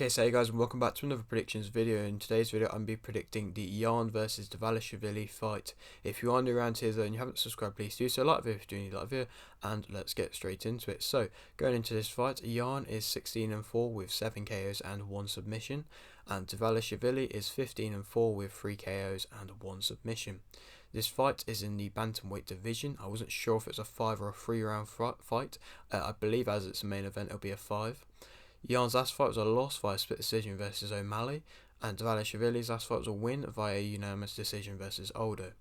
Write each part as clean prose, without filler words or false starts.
Okay, so hey guys, and welcome back to another predictions video. In today's video, I'm going to be predicting the Jan versus Dvalishvili fight. If you are new around here though and you haven't subscribed, please do so. Like the video if you do need like the video, and let's get straight into it. So, going into this fight, Jan is 16-4 with 7 KOs and 1 submission, and Dvalishvili is 15-4 with 3 KOs and 1 submission. This fight is in the bantamweight division. I wasn't sure if it's a 5 or a 3 round fight. I believe as it's a main event, it'll be a 5. Jan's last fight was a loss via split decision versus O'Malley, and Dvalishvili's last fight was a win via unanimous decision versus Aldo.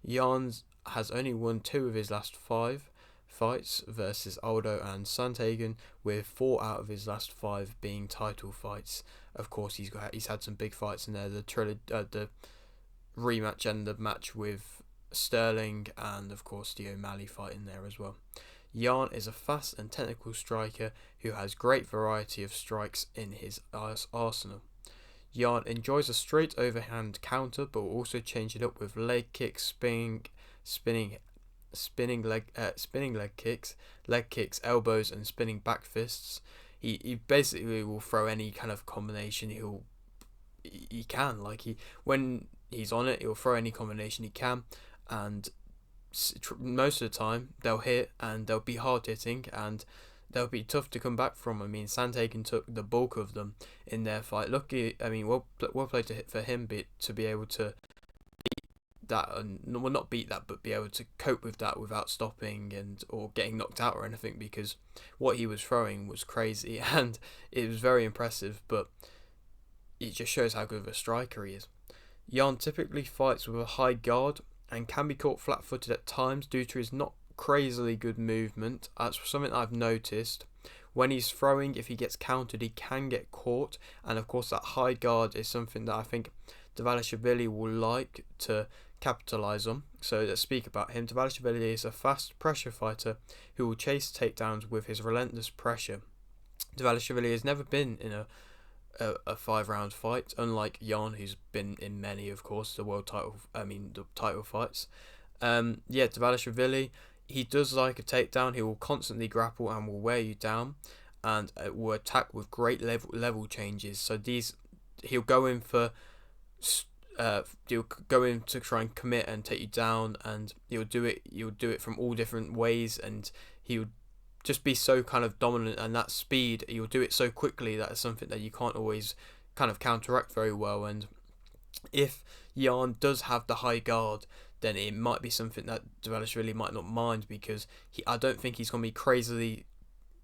Jan has only won 2 of his last 5 fights versus Aldo and Santagan, with 4 out of his last 5 being title fights. Of course, he's had some big fights in there, the rematch and the match with Sterling, and of course the O'Malley fight in there as well. Jan is a fast and technical striker who has great variety of strikes in his arsenal. Jan enjoys a straight overhand counter, but will also change it up with leg kicks, spinning leg kicks, elbows, and spinning back fists. He basically will throw any kind of combination he can. When he's on it, he'll throw any combination he can, and most of the time they'll hit, and they'll be hard hitting, and they'll be tough to come back from. I mean, Santagan took the bulk of them in their fight. Well played for him to be able to beat that, and well, not beat that, but be able to cope with that without stopping or getting knocked out or anything, because what he was throwing was crazy and it was very impressive. But it just shows how good of a striker he is. Jan typically fights with a high guard and can be caught flat-footed at times due to his not crazily good movement. That's something I've noticed. When he's throwing, if he gets countered, he can get caught, and of course that high guard is something that I think Dvalishvili will like to capitalise on. So let's speak about him. Dvalishvili is a fast pressure fighter who will chase takedowns with his relentless pressure. Dvalishvili has never been in a 5-round fight, unlike Jan, who's been in many, of course, the title fights. Dvalishvili, he does like a takedown. He will constantly grapple and will wear you down, and will attack with great level changes. So he'll go in to try and commit and take you down, and he'll do it from all different ways, and he'll just be so kind of dominant, and that speed, you'll do it so quickly that is something that you can't always kind of counteract very well. And if Jan does have the high guard, then it might be something that Dvalishvili might not mind, because I don't think he's going to be crazily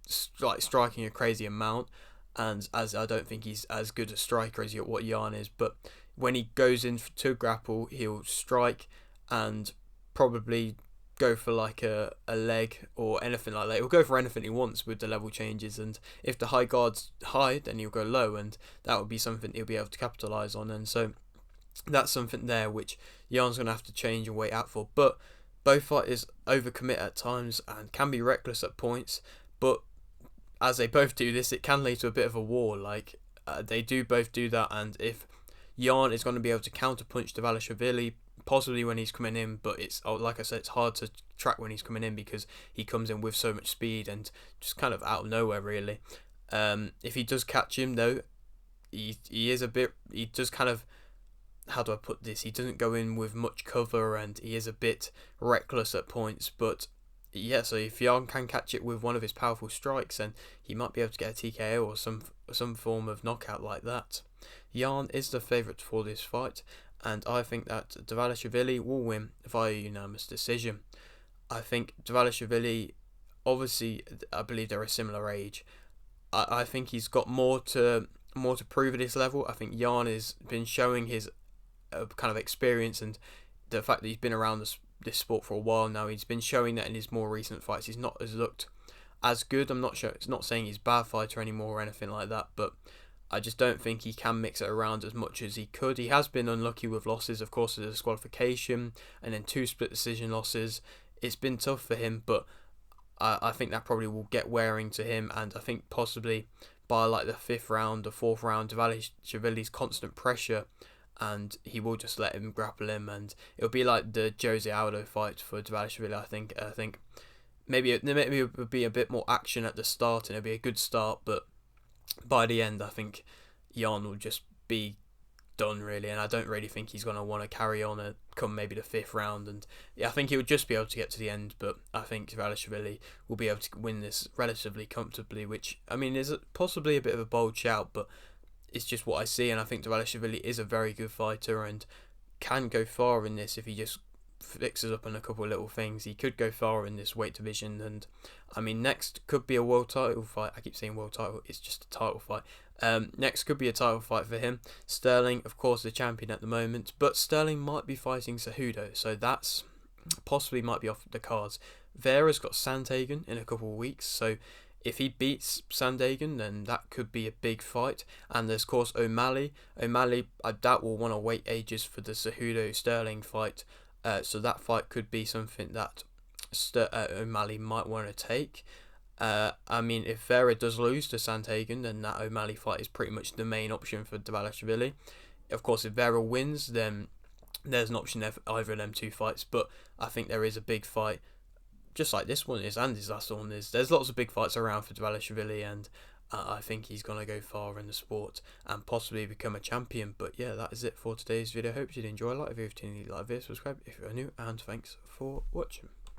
striking a crazy amount, and as I don't think he's as good a striker as what Jan is. But when he goes in to grapple, he'll strike and probably go for like a leg or anything like that. He'll go for anything he wants with the level changes, and if the high guard's high, then he'll go low, and that would be something he'll be able to capitalise on. And so that's something there which Jan's going to have to change and wait out for. But both fighters overcommit at times and can be reckless at points, but as they both do this, it can lead to a bit of a war. They do both do that, and if Jan is going to be able to counterpunch Dvalishvili possibly when he's coming in, but like I said, it's hard to track when he's coming in because he comes in with so much speed and just kind of out of nowhere really. If he does catch him though, he does kind of, how do I put this, he doesn't go in with much cover, and he is a bit reckless at points. But yeah, so if Jan can catch it with one of his powerful strikes, then he might be able to get a TKO or some form of knockout like that. Jan is the favourite for this fight, and I think that Dvalishvili will win via unanimous decision. I think Dvalishvili, obviously, I believe they're a similar age. I think he's got more to prove at this level. I think Jan has been showing his kind of experience, and the fact that he's been around this sport for a while now. He's been showing that in his more recent fights. He's not as looked as good. I'm not sure. It's not saying he's a bad fighter anymore or anything like that, but I just don't think he can mix it around as much as he could. He has been unlucky with losses, of course, with a disqualification and then 2 split decision losses. It's been tough for him, but I think that probably will get wearing to him, and I think possibly by like the 5th round or 4th round, Dvalishvili's constant pressure, and he will just let him grapple him, and it'll be like the Jose Aldo fight for Dvalishvili. I think maybe it would be a bit more action at the start, and it'll be a good start, but by the end, I think Jan will just be done really, and I don't really think he's going to want to carry on and come maybe the 5th round. And yeah, I think he would just be able to get to the end, but I think Dvalishvili will be able to win this relatively comfortably, which I mean is possibly a bit of a bold shout, but it's just what I see. And I think Dvalishvili is a very good fighter and can go far in this if he just fixes up on a couple of little things. He could go far in this weight division, and I mean next could be a world title fight. I keep saying world title, it's just a title fight. Next could be a title fight for him. Sterling, of course, the champion at the moment, but Sterling might be fighting Cejudo, so that's possibly might be off the cards. Vera's got Sandhagen in a couple of weeks, so if he beats Sandhagen, then that could be a big fight. And there's, of course, O'Malley. O'Malley, I doubt, will want to wait ages for the Cejudo-Sterling fight, so that fight could be something that O'Malley might want to take. I mean, if Vera does lose to Sandhagen, then that O'Malley fight is pretty much the main option for Dvalishvili. Of course, if Vera wins, then there's an option there for either of them two fights, but I think there is a big fight, just like this one is, and his last one is. There's lots of big fights around for Dvalishvili, and I think he's going to go far in the sport and possibly become a champion. But yeah, that is it for today's video. Hope you did enjoy. Like if you've seen, like this, subscribe if you're new, and thanks for watching.